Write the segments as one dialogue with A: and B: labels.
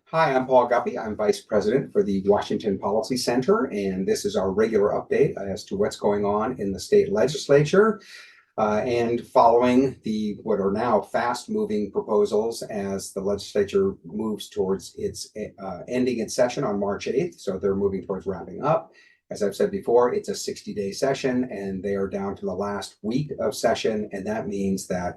A: Hi, I'm Paul Guppy. I'm Vice President for the Washington Policy Center, and this is our regular update as to what's going on in the state legislature and following the what are now fast-moving proposals as the legislature moves towards its ending its session on March 8th. So they're moving towards wrapping up. As I've said before, it's a 60-day session, and they are down to the last week of session, and that means that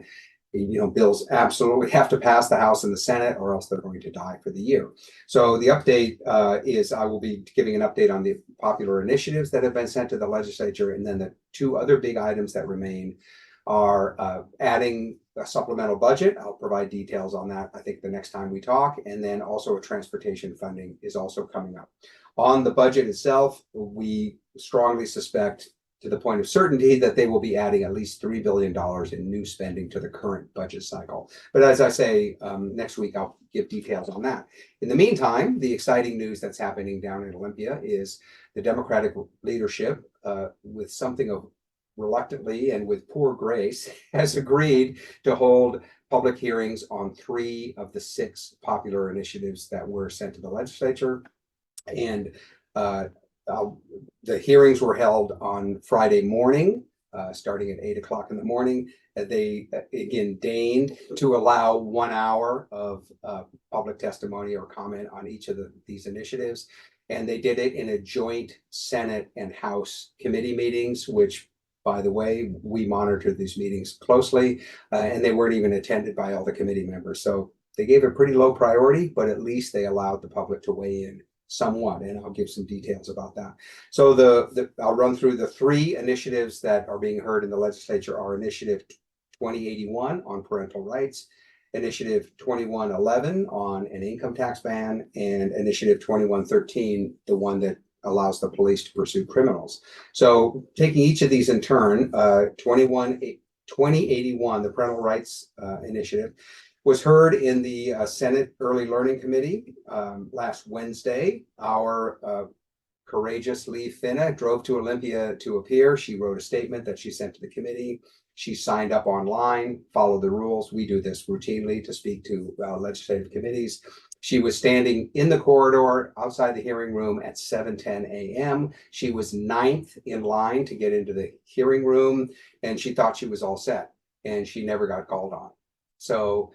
A: bills absolutely have to pass the House and the Senate, or else they're going to die for the year. So the update is I will be giving an update on the popular initiatives that have been sent to the legislature, and then the two other big items that remain are adding a supplemental budget. I'll provide details on that, I think, the next time we talk, and then also a transportation funding is also coming up. On the budget itself, we strongly suspect to the point of certainty that they will be adding at least $3 billion in new spending to the current budget cycle. But as I say, next week I'll give details on that. In the meantime, the exciting news that's happening down in Olympia is the Democratic leadership, with something of reluctantly and with poor grace, has agreed to hold public hearings on 3 of the 6 popular initiatives that were sent to the legislature. And the hearings were held on Friday morning, starting at 8 o'clock in the morning. They again deigned to allow 1 hour of public testimony or comment on each of these initiatives. And they did it in a joint Senate and House committee meetings, which, by the way, we monitored these meetings closely, and they weren't even attended by all the committee members. So they gave a pretty low priority, but at least they allowed the public to weigh in somewhat, and I'll give some details about that. So I'll run through the 3 initiatives that are being heard in the legislature are Initiative 2081 on parental rights, Initiative 2111 on an income tax ban, and Initiative 2113, the one that allows the police to pursue criminals. So taking each of these in turn, 2081, the parental rights initiative, was heard in the Senate Early Learning Committee last Wednesday. Our courageous Lee Finna drove to Olympia to appear. She wrote a statement that she sent to the committee. She signed up online, followed the rules. We do this routinely to speak to legislative committees. She was standing in the corridor outside the hearing room at 7:10 a.m. She was 9th in line to get into the hearing room, and she thought she was all set, and she never got called on. So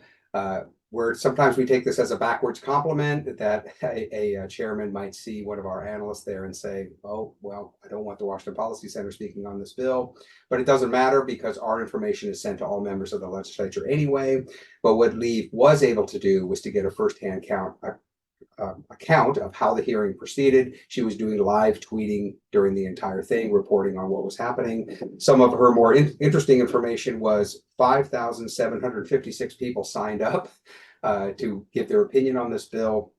A: sometimes we take this as a backwards compliment that a chairman might see one of our analysts there and say, oh, well, I don't want the Washington Policy Center speaking on this bill, but it doesn't matter because our information is sent to all members of the legislature anyway. But what Lee was able to do was to get a firsthand account of how the hearing proceeded. She was doing live tweeting during the entire thing, reporting on what was happening. Some of her more interesting information was 5,756 people signed up to give their opinion on this bill.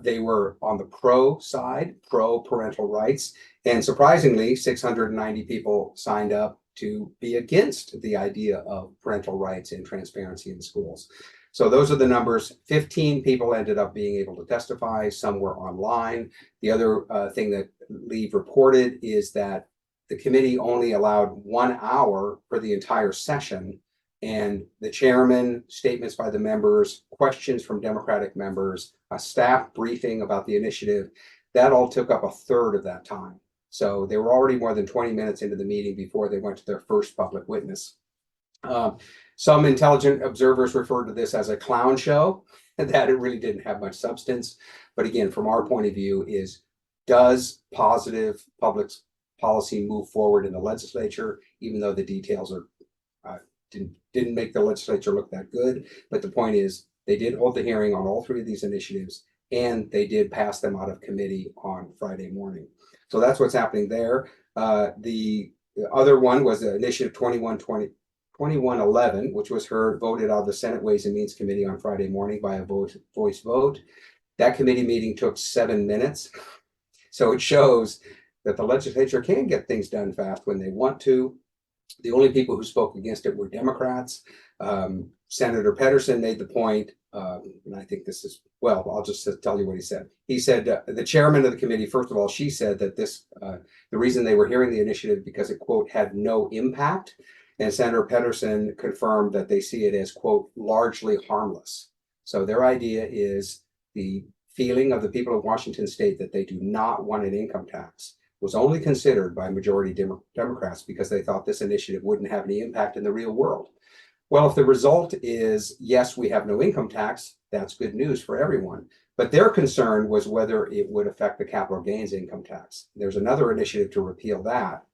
A: They were on the pro side, pro parental rights, and surprisingly, 690 people signed up to be against the idea of parental rights and transparency in schools. So those are the numbers. 15 people ended up being able to testify. Some were online. The other thing that Lee reported is that the committee only allowed 1 hour for the entire session, and the chairman, statements by the members, questions from Democratic members, a staff briefing about the initiative, that all took up a third of that time. So they were already more than 20 minutes into the meeting before they went to their first public witness. Some intelligent observers referred to this as a clown show, and that it really didn't have much substance. But again, from our point of view, does positive public policy move forward in the legislature, even though the details didn't make the legislature look that good. But the point is, they did hold the hearing on all 3 of these initiatives, and they did pass them out of committee on Friday morning. So that's what's happening there. The other one was Initiative 2111, which was voted out of the Senate Ways and Means Committee on Friday morning by a voice vote. That committee meeting took 7 minutes. So it shows that the legislature can get things done fast when they want to. The only people who spoke against it were Democrats. Senator Pedersen made the point, and I think this is, well, I'll just tell you what he said. He said, the chairman of the committee, first of all, she said that the reason they were hearing the initiative because it, quote, had no impact. And Senator Pedersen confirmed that they see it as, quote, largely harmless. So their idea is the feeling of the people of Washington state that they do not want an income tax was only considered by majority Democrats because they thought this initiative wouldn't have any impact in the real world. Well, if the result is, yes, we have no income tax, that's good news for everyone. But their concern was whether it would affect the capital gains income tax. There's another initiative to repeal that.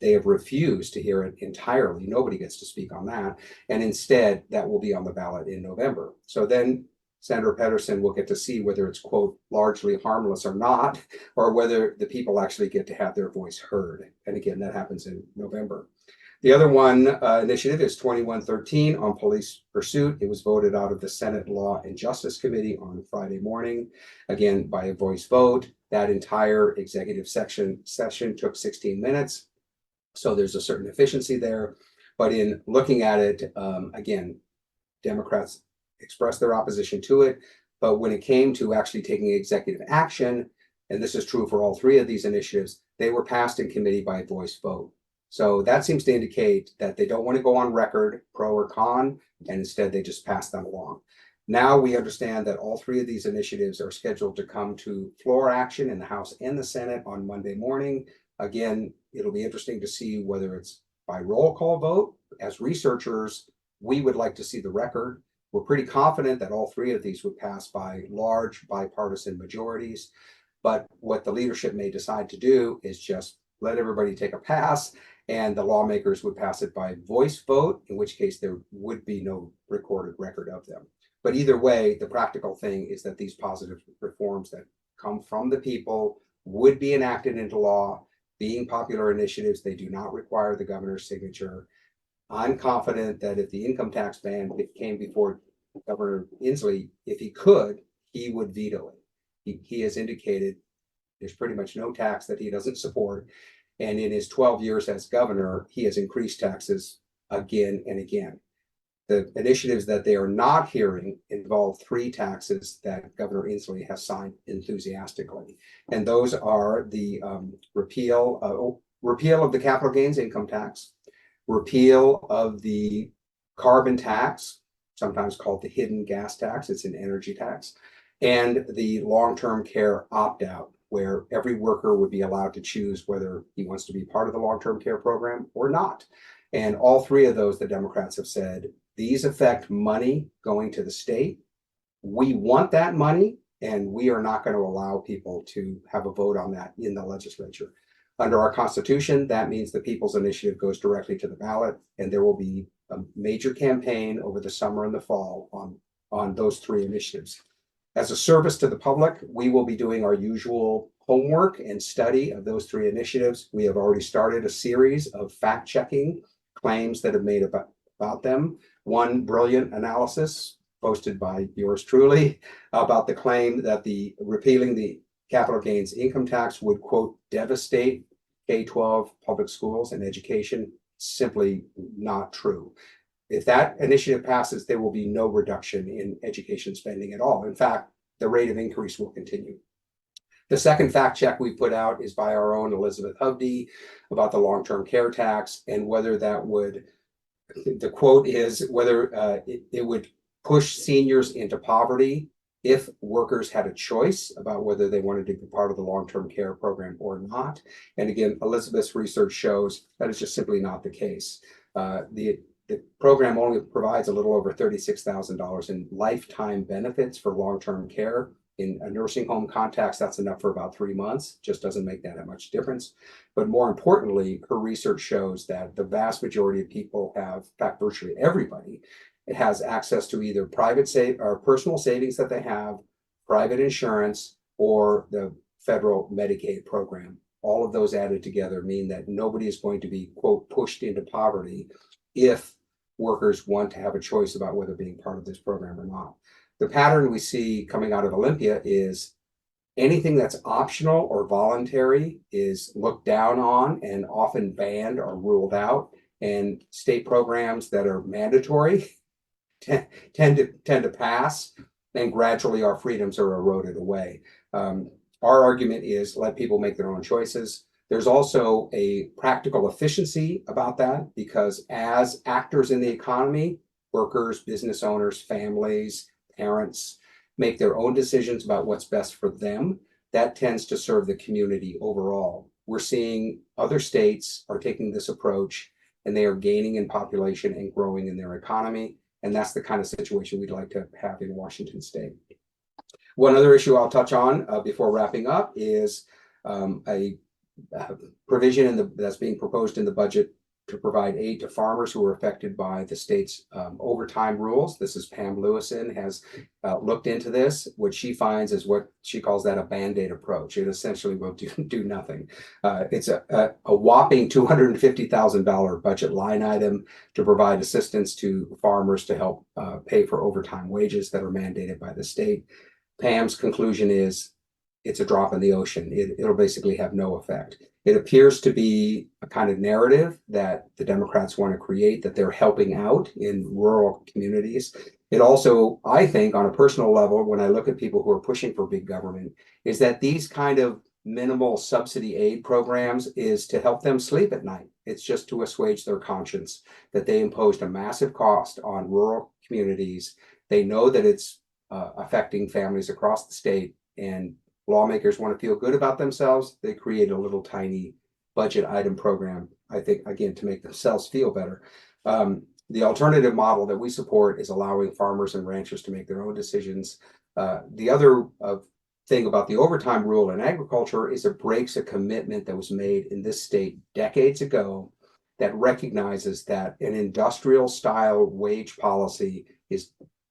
A: They have refused to hear it entirely. Nobody gets to speak on that. And instead, that will be on the ballot in November. So then Senator Pedersen will get to see whether it's, quote, largely harmless or not, or whether the people actually get to have their voice heard. And again, that happens in November. The other one initiative is 2113 on police pursuit. It was voted out of the Senate Law and Justice Committee on Friday morning, again, by a voice vote. That entire executive session took 16 minutes. So there's a certain efficiency there. But in looking at it, again, Democrats expressed their opposition to it. But when it came to actually taking executive action, and this is true for all three of these initiatives, they were passed in committee by voice vote. So that seems to indicate that they don't want to go on record, pro or con, and instead they just pass them along. Now we understand that all three of these initiatives are scheduled to come to floor action in the House and the Senate on Monday morning. Again, it'll be interesting to see whether it's by roll call vote. As researchers, we would like to see the record. We're pretty confident that all three of these would pass by large bipartisan majorities. But what the leadership may decide to do is just let everybody take a pass, and the lawmakers would pass it by voice vote, in which case there would be no recorded record of them. But either way, the practical thing is that these positive reforms that come from the people would be enacted into law. Being popular initiatives, they do not require the governor's signature. I'm confident that if the income tax ban came before Governor Inslee, if he could, he would veto it. He has indicated there's pretty much no tax that he doesn't support. And in his 12 years as governor, he has increased taxes again and again. The initiatives that they are not hearing involve three taxes that Governor Inslee has signed enthusiastically. And those are the repeal of the capital gains income tax, repeal of the carbon tax, sometimes called the hidden gas tax, it's an energy tax, and the long-term care opt-out, where every worker would be allowed to choose whether he wants to be part of the long-term care program or not. And all three of those, the Democrats have said, these affect money going to the state. We want that money, and we are not going to allow people to have a vote on that in the legislature. Under our Constitution, that means the People's Initiative goes directly to the ballot, and there will be a major campaign over the summer and the fall on those three initiatives. As a service to the public, we will be doing our usual homework and study of those three initiatives. We have already started a series of fact-checking claims that have made about them. One brilliant analysis posted by yours truly about the claim that the repealing the capital gains income tax would, quote, devastate K-12 public schools and education. Simply not true. If that initiative passes, there will be no reduction in education spending at all. In fact, the rate of increase will continue. The second fact check we put out is by our own Elizabeth Hovde about the long-term care tax and whether that would, the quote is, whether it would push seniors into poverty if workers had a choice about whether they wanted to be part of the long-term care program or not. And again, Elizabeth's research shows that is just simply not the case. The program only provides a little over $36,000 in lifetime benefits for long-term care. In a nursing home context, that's enough for about 3 months. Just doesn't make that much difference. But more importantly, her research shows that the vast majority of people have, in fact, virtually everybody, it has access to either private or personal savings that they have, private insurance, or the federal Medicaid program. All of those added together mean that nobody is going to be, quote, pushed into poverty if workers want to have a choice about whether being part of this program or not. The pattern we see coming out of Olympia is anything that's optional or voluntary is looked down on and often banned or ruled out. And state programs that are mandatory tend to pass, and gradually our freedoms are eroded away. Our argument is let people make their own choices. There's also a practical efficiency about that because as actors in the economy, workers, business owners, families, parents make their own decisions about what's best for them, that tends to serve the community overall. We're seeing other states are taking this approach, and they are gaining in population and growing in their economy. And that's the kind of situation we'd like to have in Washington State. One other issue I'll touch on before wrapping up is a provision that's being proposed in the budget to provide aid to farmers who are affected by the state's overtime rules. This is Pam Lewison has looked into this. What she finds is what she calls that a Band-Aid approach. It essentially will do nothing. It's a whopping $250,000 budget line item to provide assistance to farmers to help pay for overtime wages that are mandated by the state. Pam's conclusion is it's a drop in the ocean. It'll basically have no effect. It appears to be a kind of narrative that the Democrats want to create, that they're helping out in rural communities. It also, I think, on a personal level, when I look at people who are pushing for big government, is that these kind of minimal subsidy aid programs is to help them sleep at night. It's just to assuage their conscience that they imposed a massive cost on rural communities. They know that it's affecting families across the state, and lawmakers want to feel good about themselves. They create a little tiny budget item program, I think, again, to make themselves feel better. The alternative model that we support is allowing farmers and ranchers to make their own decisions. The other thing about the overtime rule in agriculture is it breaks a commitment that was made in this state decades ago that recognizes that an industrial style wage policy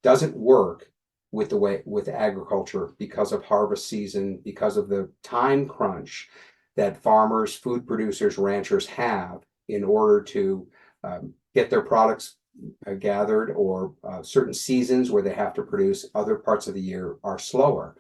A: doesn't work with agriculture because of harvest season, because of the time crunch that farmers, food producers, ranchers have in order to get their products gathered, or certain seasons where they have to produce. Other parts of the year are slower.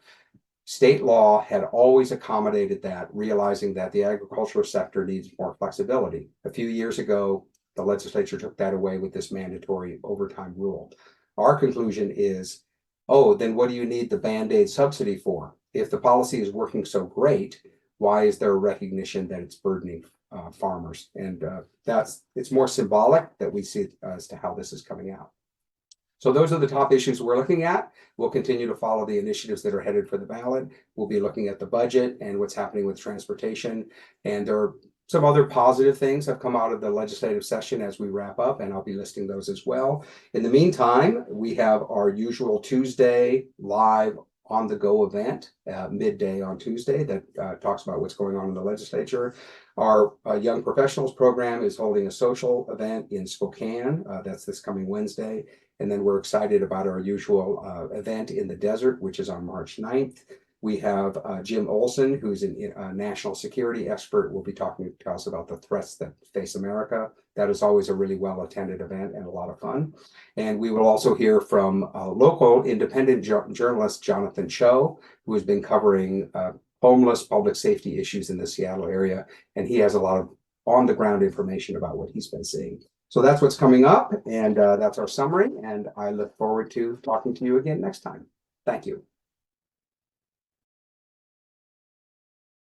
A: State law had always accommodated that, realizing that the agricultural sector needs more flexibility. A few years ago, the legislature took that away with this mandatory overtime rule. Our conclusion is, oh, then what do you need the Band-Aid subsidy for? If the policy is working so great, why is there a recognition that it's burdening farmers? And it's more symbolic that we see as to how this is coming out. So those are the top issues we're looking at. We'll continue to follow the initiatives that are headed for the ballot. We'll be looking at the budget and what's happening with transportation. And there are some other positive things have come out of the legislative session as we wrap up, and I'll be listing those as well. In the meantime, we have our usual Tuesday live on the go event, midday on Tuesday, that talks about what's going on in the legislature. Our Young Professionals program is holding a social event in Spokane. That's this coming Wednesday. And then we're excited about our usual event in the desert, which is on March 9th. We have Jim Olson, who's a national security expert, will be talking to us about the threats that face America. That is always a really well-attended event and a lot of fun. And we will also hear from local independent journalist Jonathan Cho, who has been covering homeless public safety issues in the Seattle area. And he has a lot of on-the-ground information about what he's been seeing. So that's what's coming up, and that's our summary. And I look forward to talking to you again next time. Thank you.